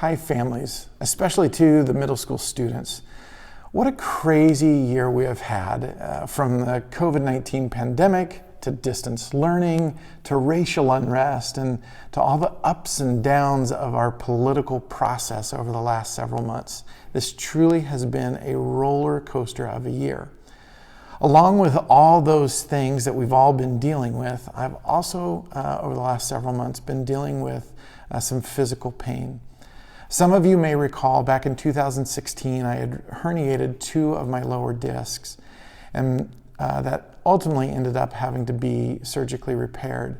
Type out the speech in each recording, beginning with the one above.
Hi families, especially to the middle school students. What a crazy year we have had, from the COVID-19 pandemic to distance learning to racial unrest and to all the ups and downs of our political process over the last several months. This truly has been a roller coaster of a year. Along with all those things that we've all been dealing with, I've also, over the last several months, been dealing with some physical pain. Some of you may recall back in 2016, I had herniated 2 of my lower discs, and that ultimately ended up having to be surgically repaired.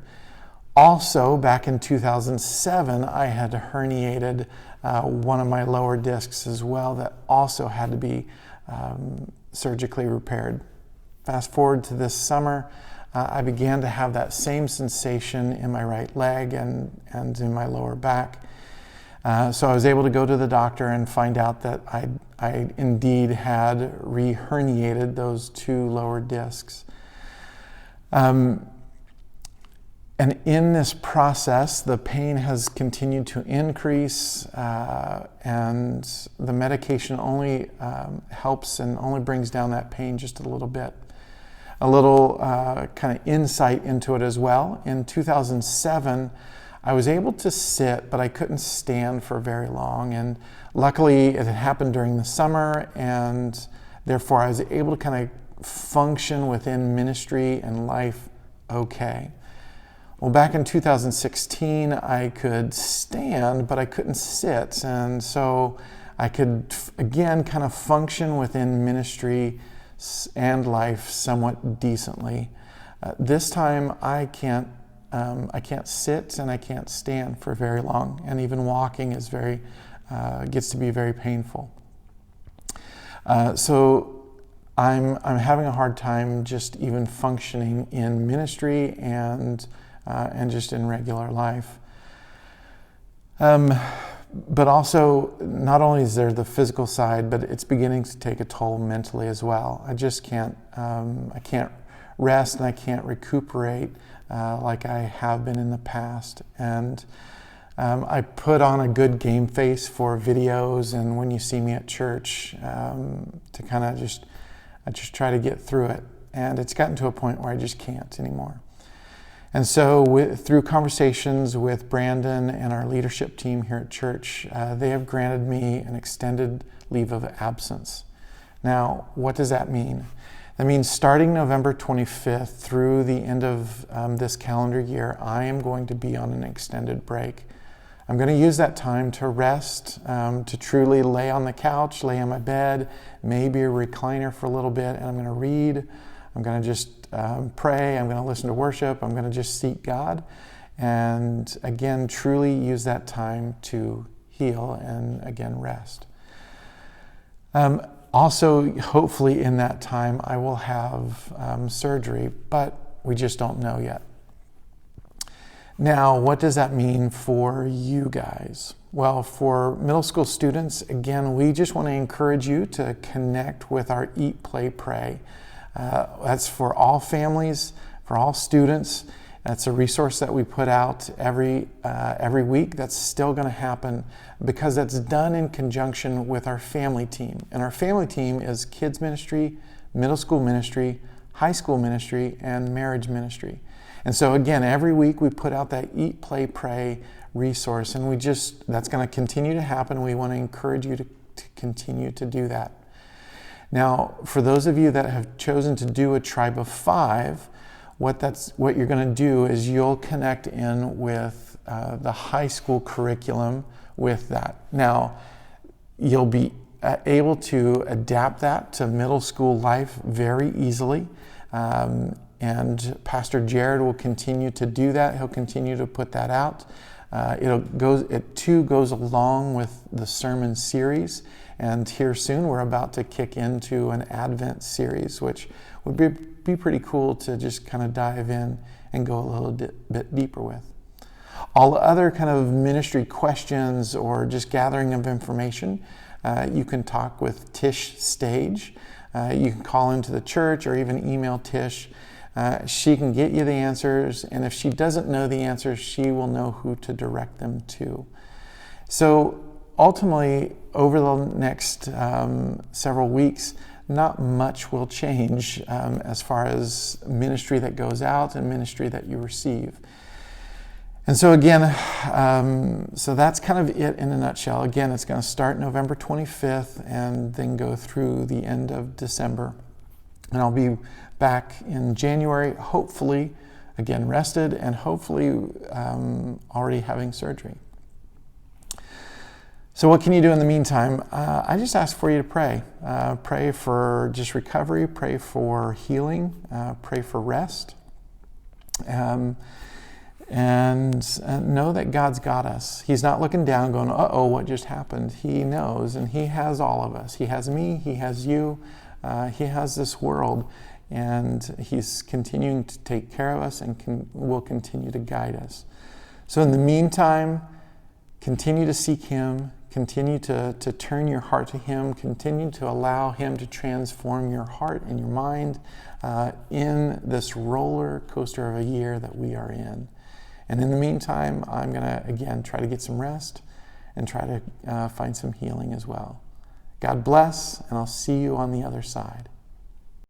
Also, back in 2007, I had herniated one of my lower discs as well that also had to be surgically repaired. Fast forward to this summer, I began to have that same sensation in my right leg and in my lower back. So I was able to go to the doctor and find out that I indeed had re-herniated those 2 lower discs. And in this process, the pain has continued to increase, and the medication only helps and only brings down that pain just a little bit. A little kind of insight into it as well. In 2007, I was able to sit, but I couldn't stand for very long. And luckily, it had happened during the summer, and therefore I was able to kind of function within ministry and life okay. Well, back in 2016, I could stand, but I couldn't sit. And so I could, again, kind of function within ministry and life somewhat decently. This time, I can't sit and I can't stand for very long, and even walking is gets to be very painful. So I'm having a hard time just even functioning in ministry and just in regular life. But also, not only is there the physical side, but it's beginning to take a toll mentally as well. I just can't rest and I can't recuperate like I have been in the past. And I put on a good game face for videos and when you see me at church to kind of I just try to get through it. And it's gotten to a point where I just can't anymore. And so through conversations with Brandon and our leadership team here at church, they have granted me an extended leave of absence. Now, what does that mean? That means starting November 25th through the end of this calendar year, I am going to be on an extended break. I'm going to use that time to rest, to truly lay on the couch, lay on my bed, maybe a recliner for a little bit, and I'm going to read. I'm going to just pray. I'm going to listen to worship. I'm going to just seek God. And again, truly use that time to heal and again, rest. Also, hopefully in that time, I will have surgery, but we just don't know yet. Now, what does that mean for you guys? Well, for middle school students, again, we just want to encourage you to connect with our Eat, Play, Pray. That's for all families, for all students. That's a resource that we put out every week. That's still going to happen because that's done in conjunction with our family team. And our family team is kids ministry, middle school ministry, high school ministry, and marriage ministry. And so again, every week we put out that Eat, Play, Pray resource, and that's going to continue to happen. We want to encourage you to continue to do that. Now, for those of you that have chosen to do a tribe of 5, what you're going to do is you'll connect in with the high school curriculum with that. Now, you'll be able to adapt that to middle school life very easily. And Pastor Jared will continue to do that. He'll continue to put that out. It too goes along with the sermon series. And here soon, we're about to kick into an Advent series, which would be pretty cool to just kind of dive in and go a little bit deeper with. All other kind of ministry questions or just gathering of information, you can talk with Tish Stage. You can call into the church or even email Tish. She can get you the answers, and if she doesn't know the answers, she will know who to direct them to. So ultimately, over the next several weeks, not much will change as far as ministry that goes out and ministry that you receive. And so again, so that's kind of it in a nutshell. Again, it's going to start November 25th and then go through the end of December. And I'll be back in January, hopefully, again, rested and hopefully already having surgery. So what can you do in the meantime? I just ask for you to pray. Pray for just recovery, pray for healing, pray for rest. And know that God's got us. He's not looking down going, uh-oh, what just happened? He knows, and He has all of us. He has me, He has you, He has this world, and He's continuing to take care of us and will continue to guide us. So in the meantime, continue to seek Him, continue to turn your heart to Him, continue to allow Him to transform your heart and your mind in this roller coaster of a year that we are in. And in the meantime, I'm going to, again, try to get some rest and try to find some healing as well. God bless, and I'll see you on the other side.